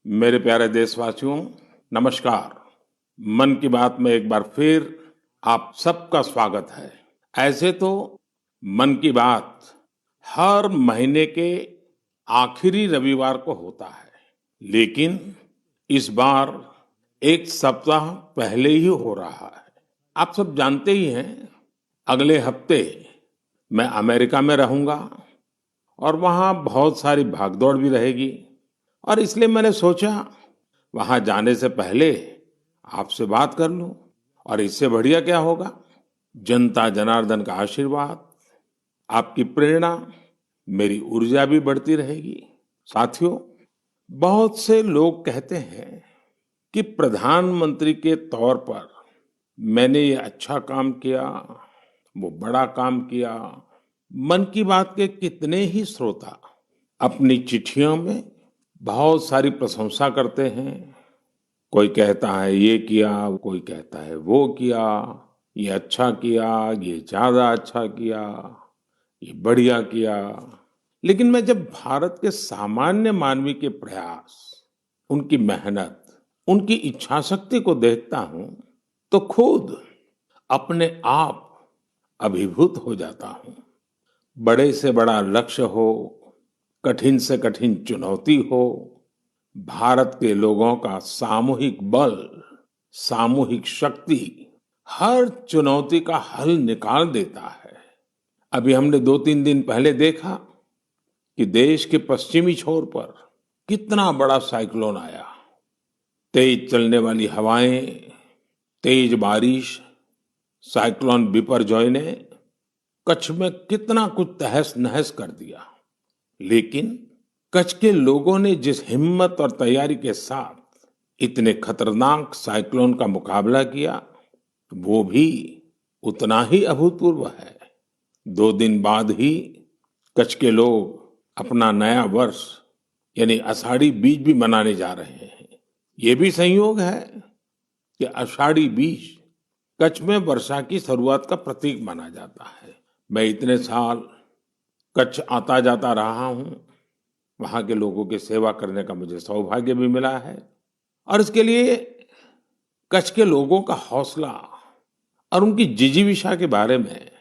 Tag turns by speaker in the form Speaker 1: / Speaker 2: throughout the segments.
Speaker 1: मेरे प्यारे देशवासियों, नमस्कार। मन की बात में एक बार फिर आप सबका स्वागत है। ऐसे तो मन की बात हर महीने के आखिरी रविवार को होता है, लेकिन इस बार एक सप्ताह पहले ही हो रहा है। आप सब जानते ही हैं, अगले हफ्ते मैं अमेरिका में रहूंगा और वहाँ बहुत सारी भागदौड़ भी रहेगी और इसलिए मैंने सोचा वहाँ जाने से पहले आपसे बात कर लूं। और इससे बढ़िया क्या होगा, जनता जनार्दन का आशीर्वाद, आपकी प्रेरणा, मेरी ऊर्जा भी बढ़ती रहेगी। साथियों, बहुत से लोग कहते हैं कि प्रधानमंत्री के तौर पर मैंने ये अच्छा काम किया, वो बड़ा काम किया। मन की बात के कितने ही श्रोता अपनी चिट्ठियों में बहुत सारी प्रशंसा करते हैं। कोई कहता है ये किया, कोई कहता है वो किया, ये अच्छा किया, ये ज्यादा अच्छा किया, ये बढ़िया किया। लेकिन मैं जब भारत के सामान्य मानवी के प्रयास, उनकी मेहनत, उनकी इच्छा शक्ति को देखता हूं तो खुद अपने आप अभिभूत हो जाता हूं। बड़े से बड़ा लक्ष्य हो, कठिन से कठिन चुनौती हो, भारत के लोगों का सामूहिक बल, सामूहिक शक्ति हर चुनौती का हल निकाल देता है। अभी हमने 2-3 दिन पहले देखा कि देश के पश्चिमी छोर पर कितना बड़ा साइक्लोन आया। तेज चलने वाली हवाएं, तेज बारिश, साइक्लोन बिपरजॉय ने कच्छ में कितना कुछ तहस नहस कर दिया। लेकिन कच्छ के लोगों ने जिस हिम्मत और तैयारी के साथ इतने खतरनाक साइक्लोन का मुकाबला किया, वो भी उतना ही अभूतपूर्व है। 2 दिन बाद ही कच्छ के लोग अपना नया वर्ष यानी आषाढ़ी बीज भी मनाने जा रहे हैं। ये भी संयोग है कि आषाढ़ी बीज कच्छ में वर्षा की शुरुआत का प्रतीक माना जाता है। मैं इतने साल कच्छ आता जाता रहा हूं, वहां के लोगों की सेवा करने का मुझे सौभाग्य भी मिला है और इसके लिए कच्छ के लोगों का हौसला और उनकी जिजीविषा के बारे में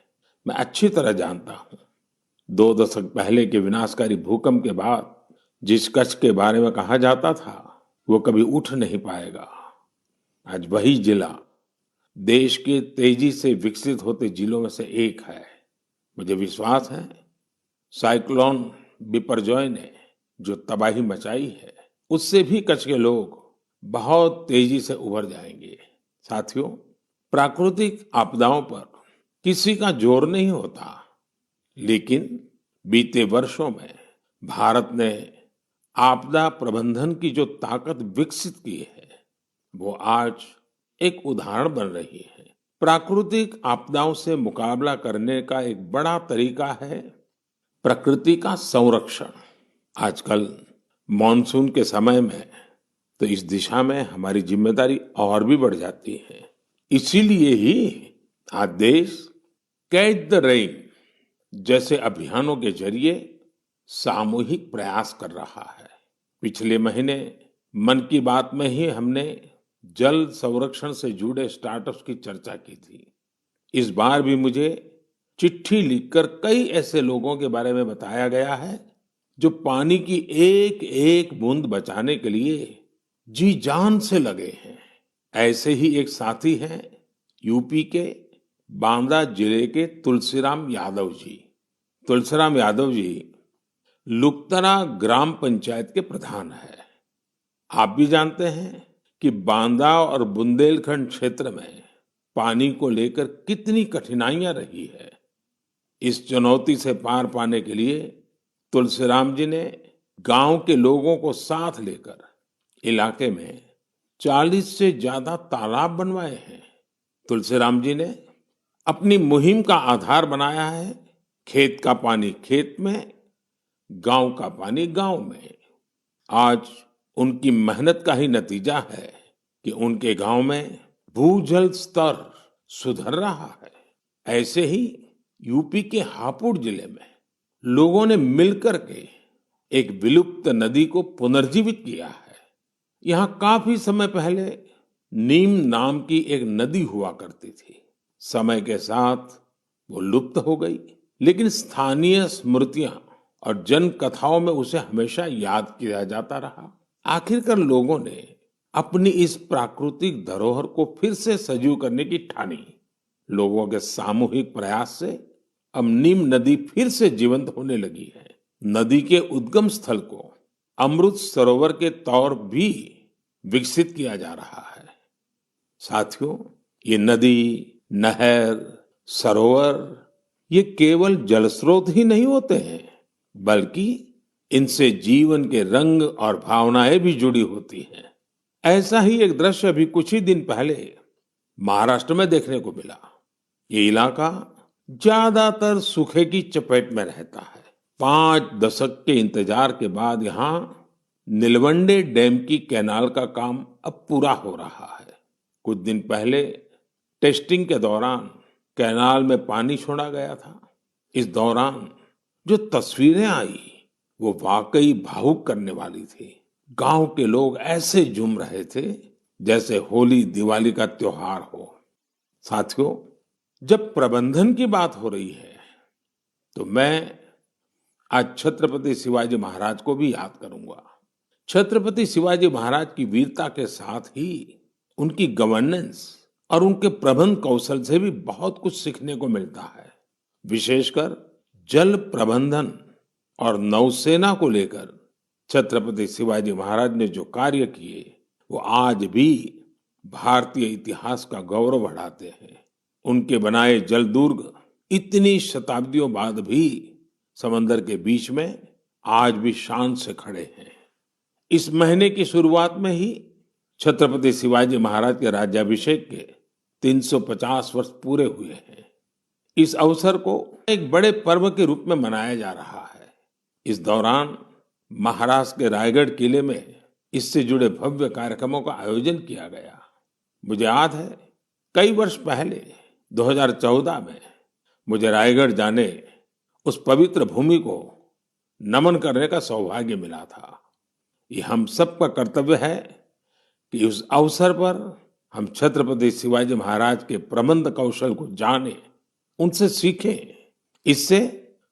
Speaker 1: मैं अच्छी तरह जानता हूं। 2 दशक पहले के विनाशकारी भूकंप के बाद जिस कच्छ के बारे में कहा जाता था वो कभी उठ नहीं पाएगा, आज वही जिला देश के तेजी से विकसित होते जिलों में से एक है। मुझे विश्वास है साइक्लोन बिपरजॉय ने जो तबाही मचाई है, उससे भी कच्छ के लोग बहुत तेजी से उभर जाएंगे। साथियों, प्राकृतिक आपदाओं पर किसी का जोर नहीं होता, लेकिन बीते वर्षों में भारत ने आपदा प्रबंधन की जो ताकत विकसित की है, वो आज एक उदाहरण बन रही है। प्राकृतिक आपदाओं से मुकाबला करने का एक बड़ा तरीका है प्रकृति का संरक्षण। आजकल मॉनसून के समय में तो इस दिशा में हमारी जिम्मेदारी और भी बढ़ जाती है। इसीलिए ही आज देश कैच द रेन जैसे अभियानों के जरिए सामूहिक प्रयास कर रहा है। पिछले महीने मन की बात में ही हमने जल संरक्षण से जुड़े स्टार्टअप्स की चर्चा की थी। इस बार भी मुझे चिट्ठी लिखकर कई ऐसे लोगों के बारे में बताया गया है जो पानी की एक एक बूंद बचाने के लिए जी जान से लगे हैं। ऐसे ही एक साथी हैं यूपी के बांदा जिले के तुलसीराम यादव जी। तुलसीराम यादव जी लुकतरा ग्राम पंचायत के प्रधान है। आप भी जानते हैं कि बांदा और बुंदेलखंड क्षेत्र में पानी को लेकर कितनी कठिनाइयां रही है। इस चुनौती से पार पाने के लिए तुलसीराम जी ने गांव के लोगों को साथ लेकर इलाके में 40 से ज्यादा तालाब बनवाए हैं। तुलसीराम जी ने अपनी मुहिम का आधार बनाया है खेत का पानी खेत में, गांव का पानी गांव में। आज उनकी मेहनत का ही नतीजा है कि उनके गांव में भूजल स्तर सुधर रहा है। ऐसे ही यूपी के हापुड़ जिले में लोगों ने मिलकर के एक विलुप्त नदी को पुनर्जीवित किया है। यहाँ काफी समय पहले नीम नाम की एक नदी हुआ करती थी। समय के साथ वो लुप्त हो गई, लेकिन स्थानीय स्मृतियां और जन कथाओं में उसे हमेशा याद किया जाता रहा। आखिरकार लोगों ने अपनी इस प्राकृतिक धरोहर को फिर से सजीव करने की ठानी। लोगों के सामूहिक प्रयास से अब नीम नदी फिर से जीवंत होने लगी है। नदी के उद्गम स्थल को अमृत सरोवर के तौर भी विकसित किया जा रहा है। साथियों, ये नदी, नहर, सरोवर ये केवल जल स्रोत ही नहीं होते हैं, बल्कि इनसे जीवन के रंग और भावनाएं भी जुड़ी होती हैं। ऐसा ही एक दृश्य अभी कुछ ही दिन पहले महाराष्ट्र में देखने को मिला। ये इलाका ज्यादातर सूखे की चपेट में रहता है। 5 दशक के इंतजार के बाद यहाँ नीलवंडे डैम की कैनाल का काम अब पूरा हो रहा है। कुछ दिन पहले टेस्टिंग के दौरान कैनाल में पानी छोड़ा गया था। इस दौरान जो तस्वीरें आई वो वाकई भावुक करने वाली थी। गांव के लोग ऐसे झूम रहे थे जैसे होली दिवाली का त्योहार हो। साथियों, जब प्रबंधन की बात हो रही है तो मैं आज छत्रपति शिवाजी महाराज को भी याद करूंगा। छत्रपति शिवाजी महाराज की वीरता के साथ ही उनकी गवर्नेंस और उनके प्रबंध कौशल से भी बहुत कुछ सीखने को मिलता है। विशेषकर जल प्रबंधन और नौसेना को लेकर छत्रपति शिवाजी महाराज ने जो कार्य किए वो आज भी भारतीय इतिहास का गौरव बढ़ाते हैं। उनके बनाए जल दुर्ग इतनी शताब्दियों बाद भी समंदर के बीच में आज भी शान से खड़े हैं। इस महीने की शुरुआत में ही छत्रपति शिवाजी महाराज के राज्याभिषेक के 350 वर्ष पूरे हुए हैं। इस अवसर को एक बड़े पर्व के रूप में मनाया जा रहा है। इस दौरान महाराष्ट्र के रायगढ़ किले में इससे जुड़े भव्य कार्यक्रमों का आयोजन किया गया। मुझे याद है कई वर्ष पहले 2014 में मुझे रायगढ़ जाने उस पवित्र भूमि को नमन करने का सौभाग्य मिला था। ये हम सबका कर्तव्य है कि उस अवसर पर हम छत्रपति शिवाजी महाराज के प्रबंध कौशल को जानें, उनसे सीखें। इससे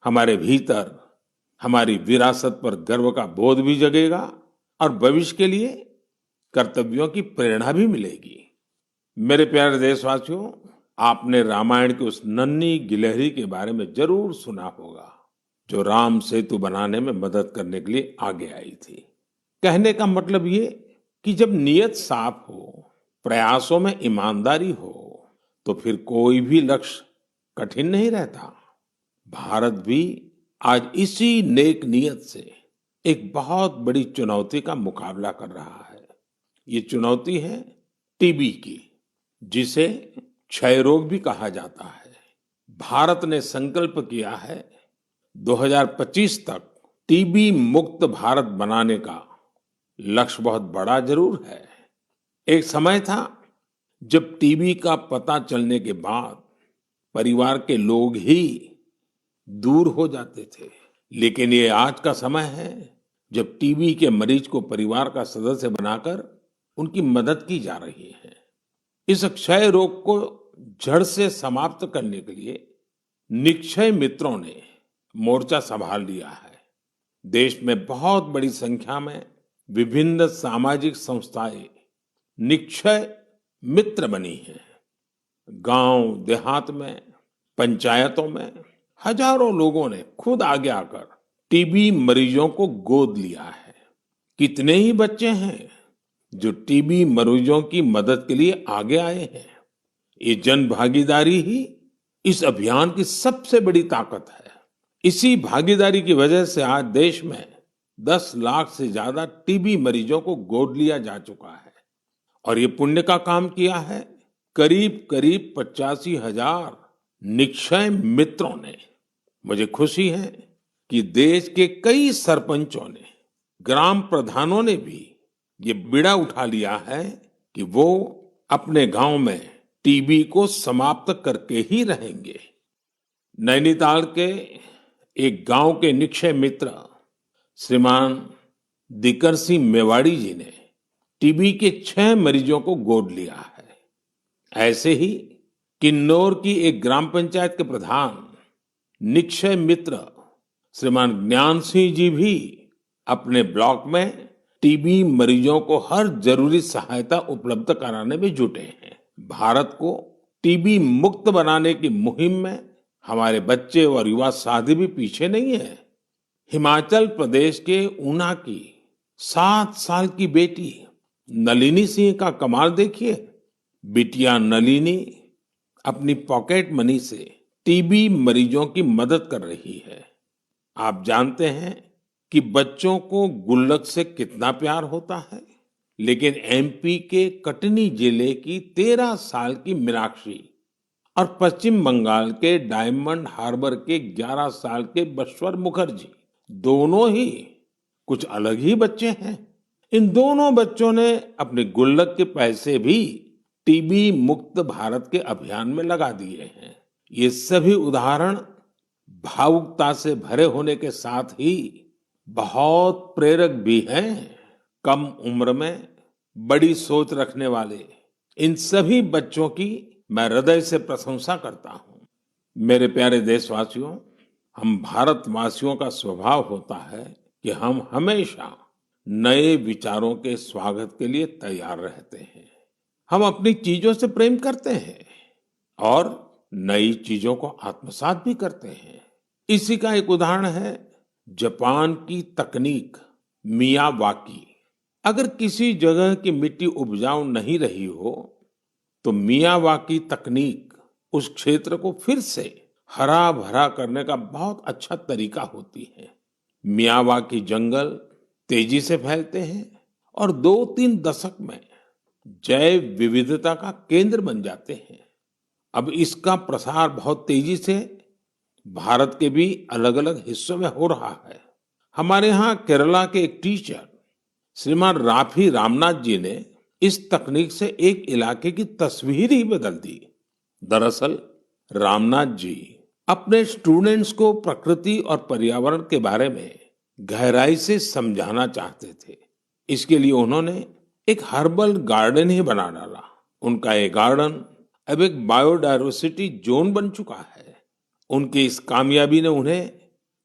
Speaker 1: हमारे भीतर हमारी विरासत पर गर्व का बोध भी जगेगा और भविष्य के लिए कर्तव्यों की प्रेरणा भी मिलेगी। मेरे प्यारे देशवासियों, आपने रामायण की उस नन्ही गिलहरी के बारे में जरूर सुना होगा जो राम सेतु बनाने में मदद करने के लिए आगे आई थी। कहने का मतलब ये कि जब नीयत साफ हो, प्रयासों में ईमानदारी हो, तो फिर कोई भी लक्ष्य कठिन नहीं रहता। भारत भी आज इसी नेक नियत से एक बहुत बड़ी चुनौती का मुकाबला कर रहा है। ये चुनौती है टीबी की, जिसे क्षय रोग भी कहा जाता है। भारत ने संकल्प किया है 2025 तक टीबी मुक्त भारत बनाने का। लक्ष्य बहुत बड़ा जरूर है। एक समय था जब टीबी का पता चलने के बाद परिवार के लोग ही दूर हो जाते थे, लेकिन ये आज का समय है जब टीबी के मरीज को परिवार का सदस्य बनाकर उनकी मदद की जा रही है। इस क्षय रोग को जड़ से समाप्त करने के लिए निक्षय मित्रों ने मोर्चा संभाल लिया है। देश में बहुत बड़ी संख्या में विभिन्न सामाजिक संस्थाएं निक्षय मित्र बनी हैं। गांव देहात में, पंचायतों में हजारों लोगों ने खुद आगे आकर टीबी मरीजों को गोद लिया है। कितने ही बच्चे हैं जो टीबी मरीजों की मदद के लिए आगे आए हैं। ये जन भागीदारी ही इस अभियान की सबसे बड़ी ताकत है। इसी भागीदारी की वजह से आज देश में 10 लाख से ज्यादा टीबी मरीजों को गोद लिया जा चुका है। और ये पुण्य का काम किया है करीब करीब 85,000 निक्षय मित्रों ने। मुझे खुशी है कि देश के कई सरपंचों ने, ग्राम प्रधानों ने भी ये बीड़ा उठा लिया है कि वो अपने गांव में टीबी को समाप्त करके ही रहेंगे। नैनीताल के एक गांव के निक्षय मित्र श्रीमान दिकर सिंह मेवाड़ी जी ने टीबी के 6 मरीजों को गोद लिया है। ऐसे ही किन्नौर की एक ग्राम पंचायत के प्रधान निक्षय मित्र श्रीमान ज्ञान सिंह जी भी अपने ब्लॉक में टीबी मरीजों को हर जरूरी सहायता उपलब्ध कराने में जुटे हैं। भारत को टीबी मुक्त बनाने की मुहिम में हमारे बच्चे और युवा साथी भी पीछे नहीं है। हिमाचल प्रदेश के ऊना की 7 साल की बेटी नलिनी सिंह का कमाल देखिए। बिटिया नलिनी अपनी पॉकेट मनी से टीबी मरीजों की मदद कर रही है। आप जानते हैं कि बच्चों को गुल्लक से कितना प्यार होता है, लेकिन एमपी के कटनी जिले की 13 साल की मीनाक्षी और पश्चिम बंगाल के डायमंड हार्बर के 11 साल के बश्वर मुखर्जी दोनों ही कुछ अलग ही बच्चे हैं। इन दोनों बच्चों ने अपने गुल्लक के पैसे भी टीबी मुक्त भारत के अभियान में लगा दिए हैं। ये सभी उदाहरण भावुकता से भरे होने के साथ ही बहुत प्रेरक भी हैं। कम उम्र में बड़ी सोच रखने वाले इन सभी बच्चों की मैं हृदय से प्रशंसा करता हूं। मेरे प्यारे देशवासियों, हम भारतवासियों का स्वभाव होता है कि हम हमेशा नए विचारों के स्वागत के लिए तैयार रहते हैं। हम अपनी चीजों से प्रेम करते हैं और नई चीजों को आत्मसात भी करते हैं। इसी का एक उदाहरण है जापान की तकनीक मियावाकी। अगर किसी जगह की मिट्टी उपजाऊ नहीं रही हो तो मियावाकी तकनीक उस क्षेत्र को फिर से हरा भरा करने का बहुत अच्छा तरीका होती है। मियावाकी जंगल तेजी से फैलते हैं और 2-3 दशक में जैव विविधता का केंद्र बन जाते हैं। अब इसका प्रसार बहुत तेजी से भारत के भी अलग अलग हिस्सों में हो रहा है। हमारे यहाँ केरला के एक टीचर श्रीमान राफी रामनाथ जी ने इस तकनीक से एक इलाके की तस्वीर ही बदल दी। दरअसल रामनाथ जी अपने स्टूडेंट्स को प्रकृति और पर्यावरण के बारे में गहराई से समझाना चाहते थे। इसके लिए उन्होंने एक हर्बल गार्डन ही बना डाला। उनका ये गार्डन अब एक बायोडायवर्सिटी जोन बन चुका है। उनकी इस कामयाबी ने उन्हें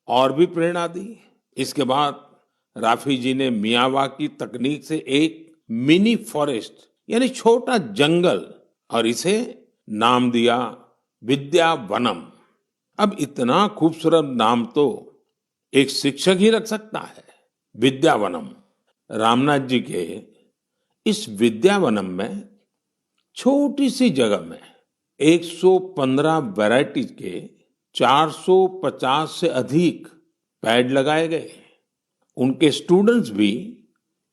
Speaker 1: और भी प्रेरणा दी। इसके बाद राफी जी ने मियावाकी तकनीक से एक मिनी फॉरेस्ट यानी छोटा जंगल और इसे नाम दिया विद्यावनम। अब इतना खूबसूरत नाम तो एक शिक्षक ही रख सकता है, विद्यावनम। रामनाथ जी के इस विद्यावनम में छोटी सी जगह में 115 वैरायटीज के 450 से अधिक पेड़ लगाए गए। उनके स्टूडेंट्स भी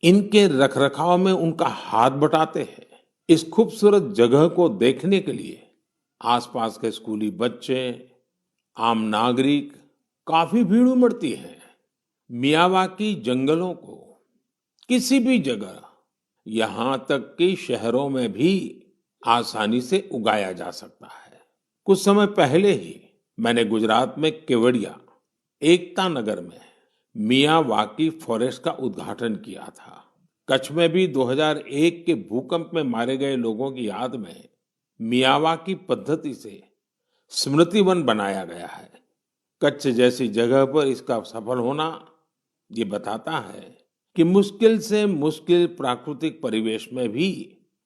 Speaker 1: इनके रखरखाव में उनका हाथ बटाते हैं। इस खूबसूरत जगह को देखने के लिए आसपास के स्कूली बच्चे, आम नागरिक काफी भीड़ उमड़ती है। मियावाकी जंगलों को किसी भी जगह, यहां तक कि शहरों में भी आसानी से उगाया जा सकता है। कुछ समय पहले ही मैंने गुजरात में केवड़िया एकता नगर में मियावाकी फॉरेस्ट का उद्घाटन किया था। कच्छ में भी 2001 के भूकंप में मारे गए लोगों की याद में मियावाकी पद्धति से स्मृति वन बनाया गया है। कच्छ जैसी जगह पर इसका सफल होना ये बताता है कि मुश्किल से मुश्किल प्राकृतिक परिवेश में भी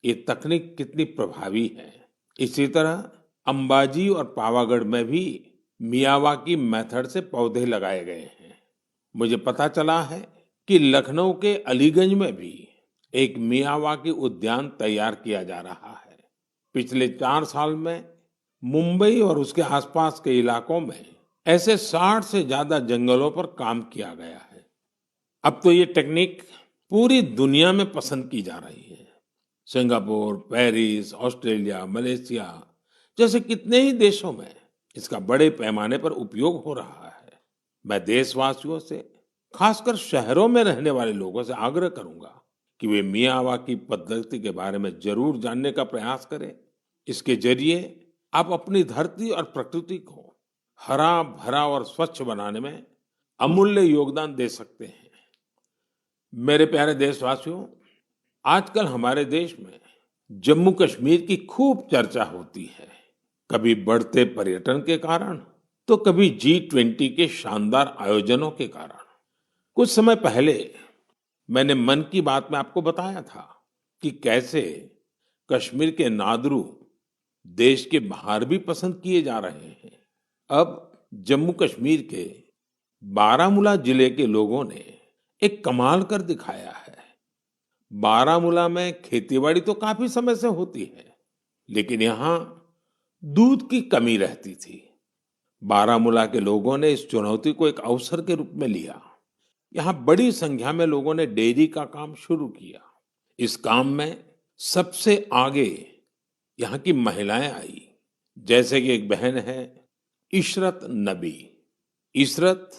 Speaker 1: ये तकनीक कितनी प्रभावी है। इसी तरह अंबाजी और पावागढ़ में भी मियावाकी मेथड से पौधे लगाए गए हैं। मुझे पता चला है कि लखनऊ के अलीगंज में भी एक मियावाकी उद्यान तैयार किया जा रहा है। पिछले 4 साल में मुंबई और उसके आसपास के इलाकों में ऐसे 60 से ज्यादा जंगलों पर काम किया गया है। अब तो ये टेक्निक पूरी दुनिया में पसंद की जा रही है। सिंगापुर, पेरिस, ऑस्ट्रेलिया, मलेशिया जैसे कितने ही देशों में इसका बड़े पैमाने पर उपयोग हो रहा है। मैं देशवासियों से, खासकर शहरों में रहने वाले लोगों से आग्रह करूंगा कि वे मियावाकी पद्धति के बारे में जरूर जानने का प्रयास करें। इसके जरिए आप अपनी धरती और प्रकृति को हरा भरा और स्वच्छ बनाने में अमूल्य योगदान दे सकते हैं। मेरे प्यारे देशवासियों, आजकल हमारे देश में जम्मू कश्मीर की खूब चर्चा होती है। कभी बढ़ते पर्यटन के कारण, तो कभी G20 के शानदार आयोजनों के कारण। कुछ समय पहले मैंने मन की बात में आपको बताया था कि कैसे कश्मीर के नादरू देश के बाहर भी पसंद किए जा रहे हैं। अब जम्मू कश्मीर के बारामूला जिले के लोगों ने एक कमाल कर दिखाया है। बारामूला में खेतीबाड़ी तो काफी समय से होती है, लेकिन यहाँ दूध की कमी रहती थी। बारामूला के लोगों ने इस चुनौती को एक अवसर के रूप में लिया। यहाँ बड़ी संख्या में लोगों ने डेयरी का काम शुरू किया। इस काम में सबसे आगे यहाँ की महिलाएं आई, जैसे कि एक बहन है इशरत नबी। इशरत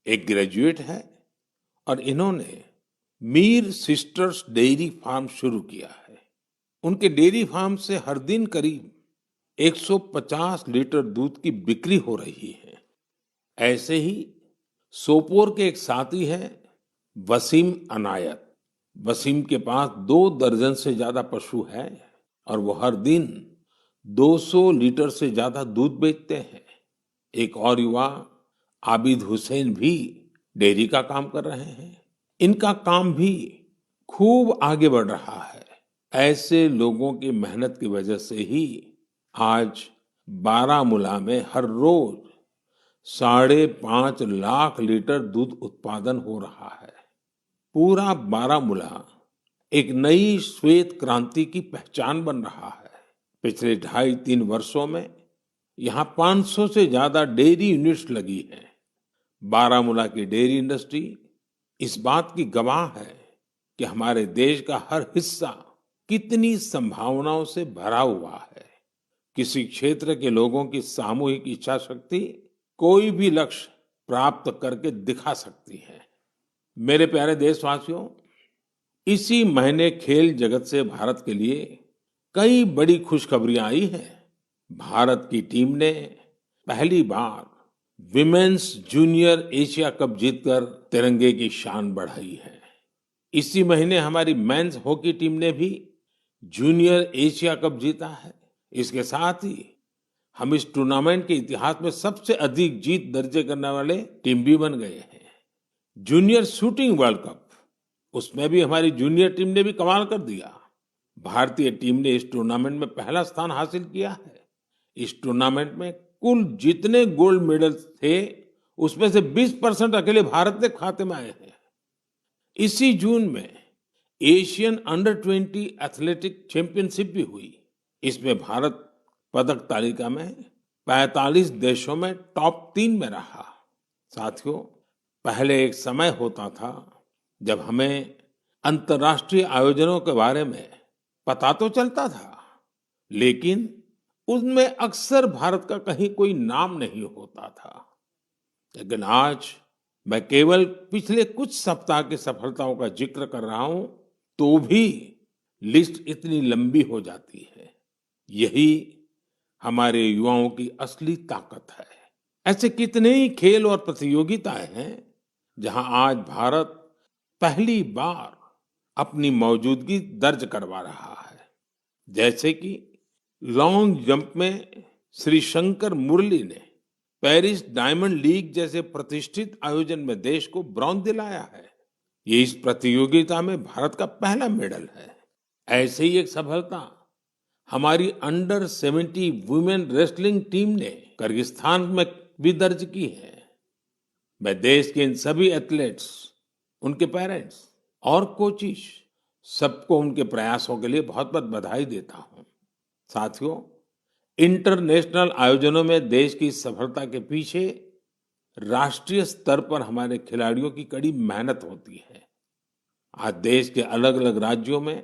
Speaker 1: एक ग्रेजुएट है और इन्होंने मीर सिस्टर्स डेयरी फार्म शुरू किया है। उनके डेयरी फार्म से हर दिन करीब 150 लीटर दूध की बिक्री हो रही है। ऐसे ही सोपोर के एक साथी हैं वसीम अनायत। वसीम के पास 2 दर्जन से ज्यादा पशु हैं और वो हर दिन 200 लीटर से ज्यादा दूध बेचते हैं। एक और युवा आबिद हुसैन भी डेयरी का काम कर रहे हैं। इनका काम भी खूब आगे बढ़ रहा है। ऐसे लोगों की मेहनत की वजह से ही आज बारामूला में हर रोज 5.5 लाख लीटर दूध उत्पादन हो रहा है। पूरा बारामूला एक नई श्वेत क्रांति की पहचान बन रहा है। पिछले 2.5-3 वर्षों में यहाँ 500 से ज्यादा डेयरी यूनिट्स लगी हैं। बारामूला की डेयरी इंडस्ट्री इस बात की गवाह है कि हमारे देश का हर हिस्सा कितनी संभावनाओं से भरा हुआ है। किसी क्षेत्र के लोगों की सामूहिक इच्छा शक्ति कोई भी लक्ष्य प्राप्त करके दिखा सकती है। मेरे प्यारे देशवासियों, इसी महीने खेल जगत से भारत के लिए कई बड़ी खुशखबरियां आई हैं। भारत की टीम ने पहली बार विमेन्स जूनियर एशिया कप जीतकर तिरंगे की शान बढ़ाई है। इसी महीने हमारी मेंस हॉकी टीम ने भी जूनियर एशिया कप जीता है। इसके साथ ही हम इस टूर्नामेंट के इतिहास में सबसे अधिक जीत दर्ज करने वाले टीम भी बन गए हैं। जूनियर शूटिंग वर्ल्ड कप, उसमें भी हमारी जूनियर टीम ने भी कमाल कर दिया। भारतीय टीम ने इस टूर्नामेंट में पहला स्थान हासिल किया है। इस टूर्नामेंट में कुल जितने गोल्ड मेडल थे, उसमें से 20% अकेले भारत के खाते में आए हैं। इसी जून में एशियन अंडर-20 एथलेटिक चैंपियनशिप भी हुई। इसमें भारत पदक तालिका में 45 देशों में टॉप 3 में रहा। साथियों, पहले एक समय होता था जब हमें अंतर्राष्ट्रीय आयोजनों के बारे में पता तो चलता था, लेकिन उनमें अक्सर भारत का कहीं कोई नाम नहीं होता था। लेकिन आज मैं केवल पिछले कुछ सप्ताह की सफलताओं का जिक्र कर रहा हूं, तो भी लिस्ट इतनी लंबी हो जाती है। यही हमारे युवाओं की असली ताकत है। ऐसे कितने ही खेल और प्रतियोगिताएं हैं जहां आज भारत पहली बार अपनी मौजूदगी दर्ज करवा रहा है। जैसे कि लॉन्ग जंप में श्री शंकर मुरली ने पेरिस डायमंड लीग जैसे प्रतिष्ठित आयोजन में देश को ब्रॉन्ज दिलाया है। ये इस प्रतियोगिता में भारत का पहला मेडल है। ऐसे ही एक सफलता हमारी अंडर-70 वुमेन रेसलिंग टीम ने किर्गिस्तान में भी दर्ज की है। मैं देश के इन सभी एथलीट्स, उनके पेरेंट्स और कोचिज सबको उनके प्रयासों के लिए बहुत बहुत बधाई देता हूं। साथियों, इंटरनेशनल आयोजनों में देश की सफलता के पीछे राष्ट्रीय स्तर पर हमारे खिलाड़ियों की कड़ी मेहनत होती है। आज देश के अलग अलग राज्यों में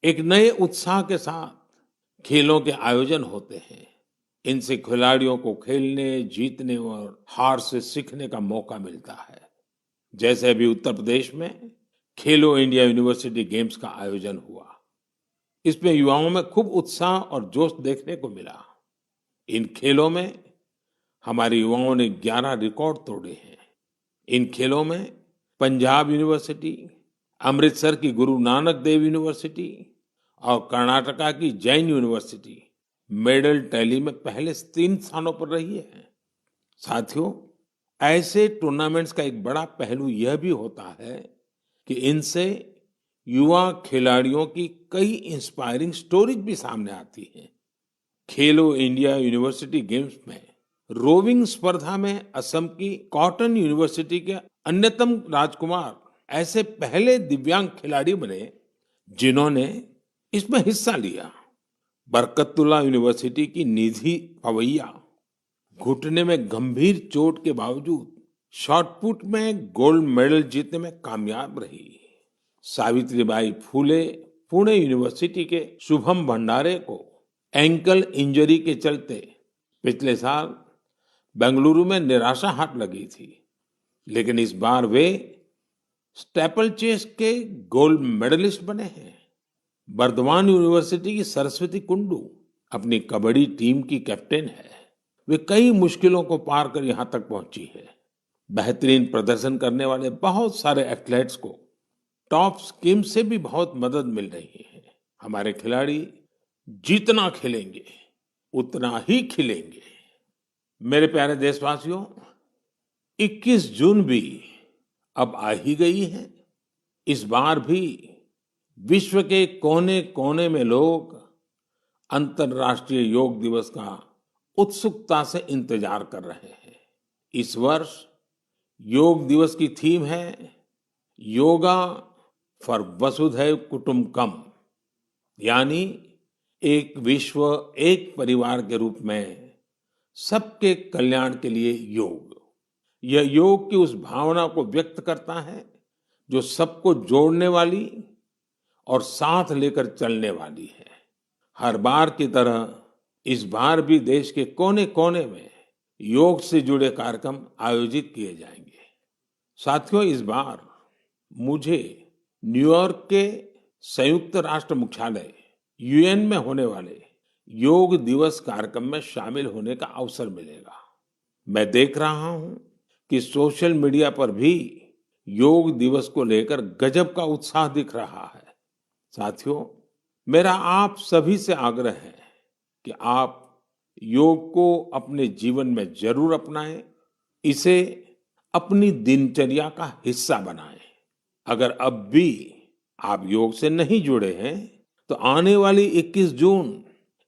Speaker 1: एक नए उत्साह के साथ खेलों के आयोजन होते हैं। इनसे खिलाड़ियों को खेलने, जीतने और हार से सीखने का मौका मिलता है। जैसे अभी उत्तर प्रदेश में खेलो इंडिया यूनिवर्सिटी गेम्स का आयोजन हुआ। इसमें युवाओं में खूब उत्साह और जोश देखने को मिला। इन खेलों में हमारे युवाओं ने 11 रिकॉर्ड तोड़े हैं। इन खेलों में पंजाब यूनिवर्सिटी, अमृतसर की गुरु नानक देव यूनिवर्सिटी और कर्नाटका की जैन यूनिवर्सिटी मेडल टैली में पहले 3 स्थानों पर रही है। साथियों, ऐसे टूर्नामेंट्स का एक बड़ा पहलू यह भी होता है कि इनसे युवा खिलाड़ियों की कई इंस्पायरिंग स्टोरीज भी सामने आती हैं। खेलो इंडिया यूनिवर्सिटी गेम्स में रोविंग स्पर्धा में असम की कॉटन यूनिवर्सिटी के अन्यतम राजकुमार ऐसे पहले दिव्यांग खिलाड़ी बने जिन्होंने इसमें हिस्सा लिया। बरकतुल्ला यूनिवर्सिटी की निधि पवैया घुटने में गंभीर चोट के बावजूद शॉट पुट में गोल्ड मेडल जीतने में कामयाब रही। सावित्रीबाई फूले पुणे यूनिवर्सिटी के शुभम भंडारे को एंकल इंजरी के चलते पिछले साल बेंगलुरु में निराशा हाथ लगी थी, लेकिन इस बार वे स्टेपल चेस के गोल्ड मेडलिस्ट बने हैं। बर्दवान यूनिवर्सिटी की सरस्वती कुंडू अपनी कबड्डी टीम की कैप्टन है। वे कई मुश्किलों को पार कर यहां तक पहुंची है। बेहतरीन प्रदर्शन करने वाले बहुत सारे एथलेट्स को टॉप स्कीम से भी बहुत मदद मिल रही है। हमारे खिलाड़ी जितना खेलेंगे उतना ही खिलेंगे। मेरे प्यारे देशवासियों, 21 जून भी अब आ ही गई है। इस बार भी विश्व के कोने कोने में लोग अंतर्राष्ट्रीय योग दिवस का उत्सुकता से इंतजार कर रहे हैं। इस वर्ष योग दिवस की थीम है योगा फॉर वसुधैव कुटुंबकम, यानी एक विश्व एक परिवार के रूप में सबके कल्याण के लिए योग। यह योग की उस भावना को व्यक्त करता है जो सबको जोड़ने वाली और साथ लेकर चलने वाली है। हर बार की तरह इस बार भी देश के कोने कोने में योग से जुड़े कार्यक्रम आयोजित किए जाएंगे। साथियों, इस बार मुझे न्यूयॉर्क के संयुक्त राष्ट्र मुख्यालय यूएन में होने वाले योग दिवस कार्यक्रम में शामिल होने का अवसर मिलेगा। मैं देख रहा हूं कि सोशल मीडिया पर भी योग दिवस को लेकर गजब का उत्साह दिख रहा है। साथियों, मेरा आप सभी से आग्रह है कि आप योग को अपने जीवन में जरूर अपनाएं, इसे अपनी दिनचर्या का हिस्सा बनाएं। अगर अब भी आप योग से नहीं जुड़े हैं, तो आने वाली 21 जून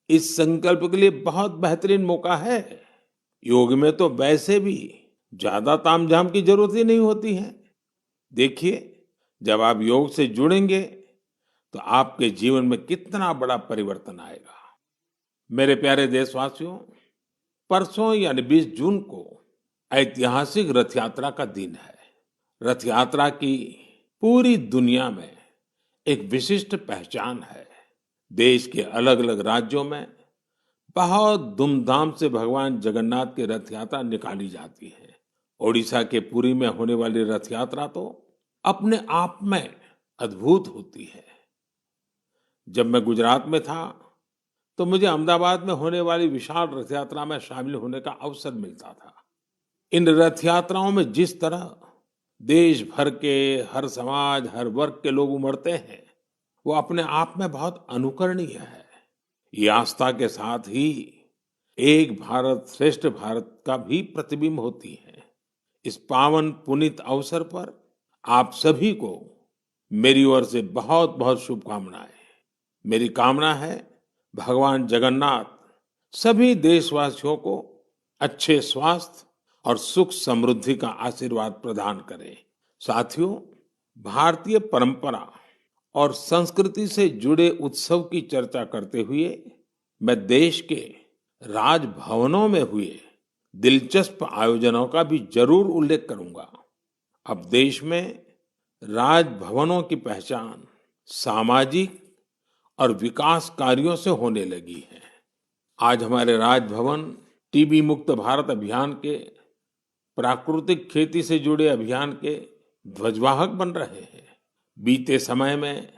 Speaker 1: इस संकल्प के लिए बहुत बेहतरीन मौका है। योग में तो वैसे भी ज्यादा तामझाम की जरूरत ही नहीं होती है। देखिए, जब आप योग से जुड़ेंगे तो आपके जीवन में कितना बड़ा परिवर्तन आएगा। मेरे प्यारे देशवासियों, परसों यानी 20 जून को ऐतिहासिक रथ यात्रा का दिन है। रथ यात्रा की पूरी दुनिया में एक विशिष्ट पहचान है। देश के अलग अलग राज्यों में बहुत धूमधाम से भगवान जगन्नाथ की रथ यात्रा निकाली जाती है। ओडिशा के पुरी में होने वाली रथ यात्रा तो अपने आप में अद्भुत होती है। जब मैं गुजरात में था तो मुझे अहमदाबाद में होने वाली विशाल रथ यात्रा में शामिल होने का अवसर मिलता था। इन रथ यात्राओं में जिस तरह देश भर के हर समाज, हर वर्ग के लोग उमड़ते हैं, वो अपने आप में बहुत अनुकरणीय है। ये आस्था के साथ ही एक भारत श्रेष्ठ भारत का भी प्रतिबिंब होती है। इस पावन पुनीत अवसर पर आप सभी को मेरी ओर से बहुत बहुत शुभकामनाएं। मेरी कामना है भगवान जगन्नाथ सभी देशवासियों को अच्छे स्वास्थ्य और सुख समृद्धि का आशीर्वाद प्रदान करें। साथियों, भारतीय परंपरा और संस्कृति से जुड़े उत्सव की चर्चा करते हुए मैं देश के राजभवनों में हुए दिलचस्प आयोजनों का भी जरूर उल्लेख करूंगा। अब देश में राजभवनों की पहचान सामाजिक और विकास कार्यों से होने लगी है। आज हमारे राजभवन टीबी मुक्त भारत अभियान के, प्राकृतिक खेती से जुड़े अभियान के ध्वजवाहक बन रहे हैं। बीते समय में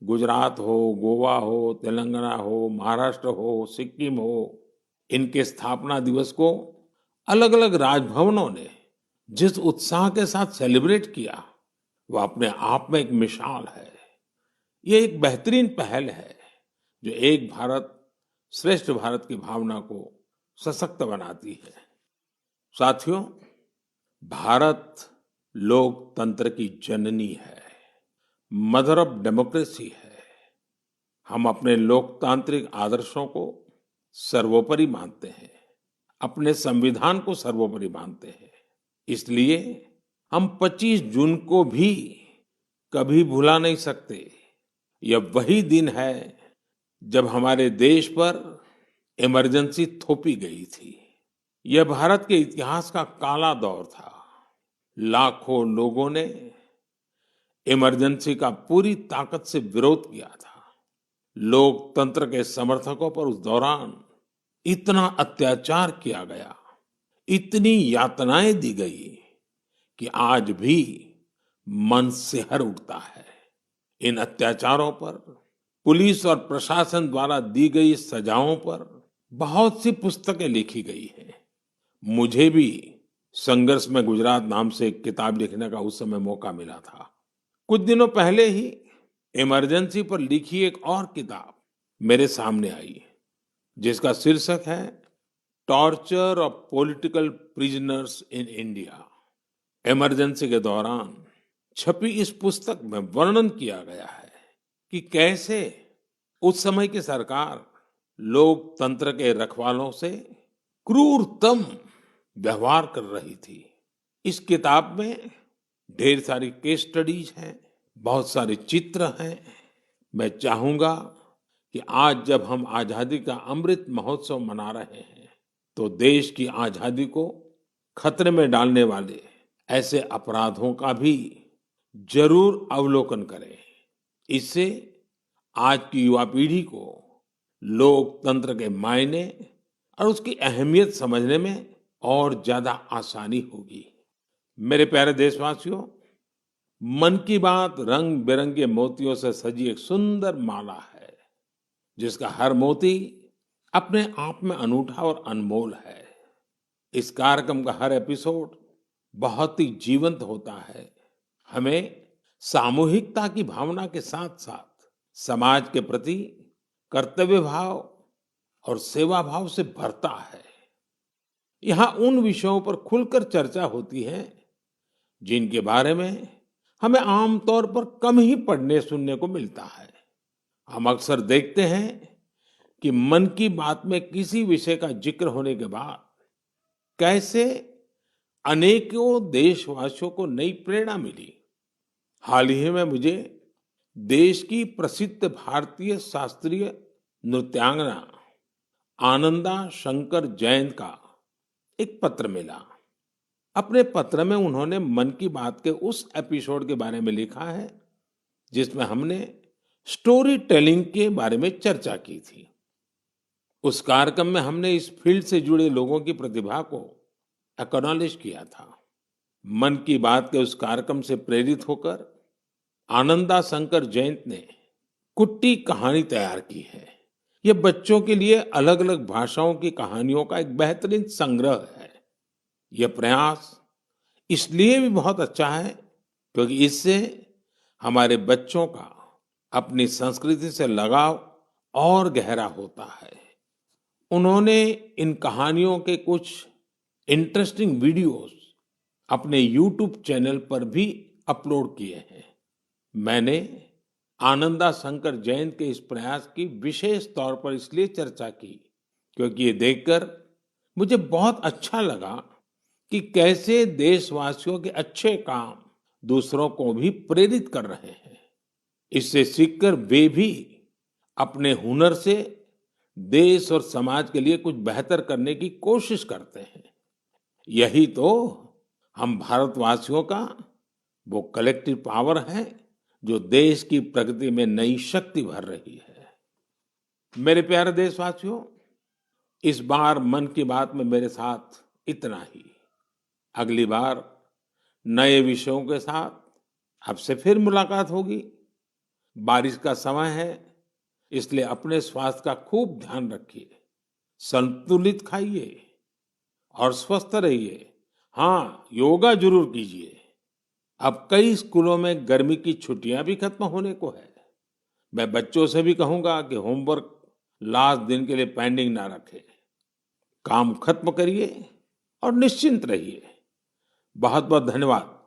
Speaker 1: गुजरात हो, गोवा हो, तेलंगाना हो, महाराष्ट्र हो, सिक्किम हो, इनके स्थापना दिवस को अलग-अलग राजभवनों ने जिस उत्साह के साथ सेलिब्रेट किया, वो अपने आप में एक मिसाल है। ये एक बेहतरीन पहल है, जो एक भारत श्रेष्ठ भारत की भावना को सशक्त बनाती है। साथियों, भारत लोकतंत्र की जननी है, मदर ऑफ डेमोक्रेसी है। हम अपने लोकतांत्रिक आदर्शों को सर्वोपरि मानते हैं, अपने संविधान को सर्वोपरि मानते हैं। इसलिए हम 25 जून को भी कभी भुला नहीं सकते। यह वही दिन है जब हमारे देश पर इमरजेंसी थोपी गई थी। यह भारत के इतिहास का काला दौर था। लाखों लोगों ने इमरजेंसी का पूरी ताकत से विरोध किया था। लोकतंत्र के समर्थकों पर उस दौरान इतना अत्याचार किया गया, इतनी यातनाएं दी गई कि आज भी मन सिहर उठता है। इन अत्याचारों पर, पुलिस और प्रशासन द्वारा दी गई सजाओं पर बहुत सी पुस्तकें लिखी गई हैं। मुझे भी संघर्ष में गुजरात नाम से एक किताब लिखने का उस समय मौका मिला था। कुछ दिनों पहले ही इमरजेंसी पर लिखी एक और किताब मेरे सामने आई, जिसका शीर्षक है torture of political prisoners in India. Emergency के दौरान छपी इस पुस्तक में वर्णन किया गया है कि कैसे उस समय की सरकार लोकतंत्र के रखवालों से क्रूरतम व्यवहार कर रही थी। इस किताब में ढेर सारी केस स्टडीज हैं, बहुत सारे चित्र हैं। मैं चाहूंगा कि आज जब हम आजादी का अमृत महोत्सव मना रहे हैं, तो देश की आजादी को खतरे में डालने वाले ऐसे अपराधों का भी जरूर अवलोकन करें। इससे आज की युवा पीढ़ी को लोकतंत्र के मायने और उसकी अहमियत समझने में और ज्यादा आसानी होगी। मेरे प्यारे देशवासियों, मन की बात रंग बिरंगे मोतियों से सजी एक सुंदर माला है, जिसका हर मोती अपने आप में अनूठा और अनमोल है। इस कार्यक्रम का हर एपिसोड बहुत ही जीवंत होता है, हमें सामूहिकता की भावना के साथ साथ समाज के प्रति कर्तव्य भाव और सेवा भाव से भरता है। यहाँ उन विषयों पर खुलकर चर्चा होती है जिनके बारे में हमें आमतौर पर कम ही पढ़ने सुनने को मिलता है। हम अक्सर देखते हैं कि मन की बात में किसी विषय का जिक्र होने के बाद कैसे अनेकों देशवासियों को नई प्रेरणा मिली। हाल ही में मुझे देश की प्रसिद्ध भारतीय शास्त्रीय नृत्यांगना आनंदा शंकर जयंत का एक पत्र मिला। अपने पत्र में उन्होंने मन की बात के उस एपिसोड के बारे में लिखा है जिसमें हमने स्टोरी टेलिंग के बारे में चर्चा की थी। उस कार्यक्रम में हमने इस फील्ड से जुड़े लोगों की प्रतिभा को एक्नॉलेज किया था। मन की बात के उस कार्यक्रम से प्रेरित होकर आनंदा शंकर जयंत ने कुट्टी कहानी तैयार की है। यह बच्चों के लिए अलग अलग भाषाओं की कहानियों का एक बेहतरीन संग्रह है। यह प्रयास इसलिए भी बहुत अच्छा है क्योंकि इससे हमारे बच्चों का अपनी संस्कृति से लगाव और गहरा होता है। उन्होंने इन कहानियों के कुछ इंटरेस्टिंग वीडियोस अपने यूट्यूब चैनल पर भी अपलोड किए हैं। मैंने आनंदा शंकर जयंत के इस प्रयास की विशेष तौर पर इसलिए चर्चा की क्योंकि ये देखकर मुझे बहुत अच्छा लगा कि कैसे देशवासियों के अच्छे काम दूसरों को भी प्रेरित कर रहे हैं। इससे सीखकर वे भी अपने हुनर से देश और समाज के लिए कुछ बेहतर करने की कोशिश करते हैं। यही तो हम भारतवासियों का वो कलेक्टिव पावर है जो देश की प्रगति में नई शक्ति भर रही है। मेरे प्यारे देशवासियों, इस बार मन की बात में मेरे साथ इतना ही। अगली बार नए विषयों के साथ आपसे फिर मुलाकात होगी। बारिश का समय है, इसलिए अपने स्वास्थ्य का खूब ध्यान रखिए, संतुलित खाइए और स्वस्थ रहिए। हाँ, योगा जरूर कीजिए। अब कई स्कूलों में गर्मी की छुट्टियां भी खत्म होने को है। मैं बच्चों से भी कहूंगा कि होमवर्क लास्ट दिन के लिए पेंडिंग ना रखें। काम खत्म करिए और निश्चिंत रहिए। बहुत बहुत धन्यवाद।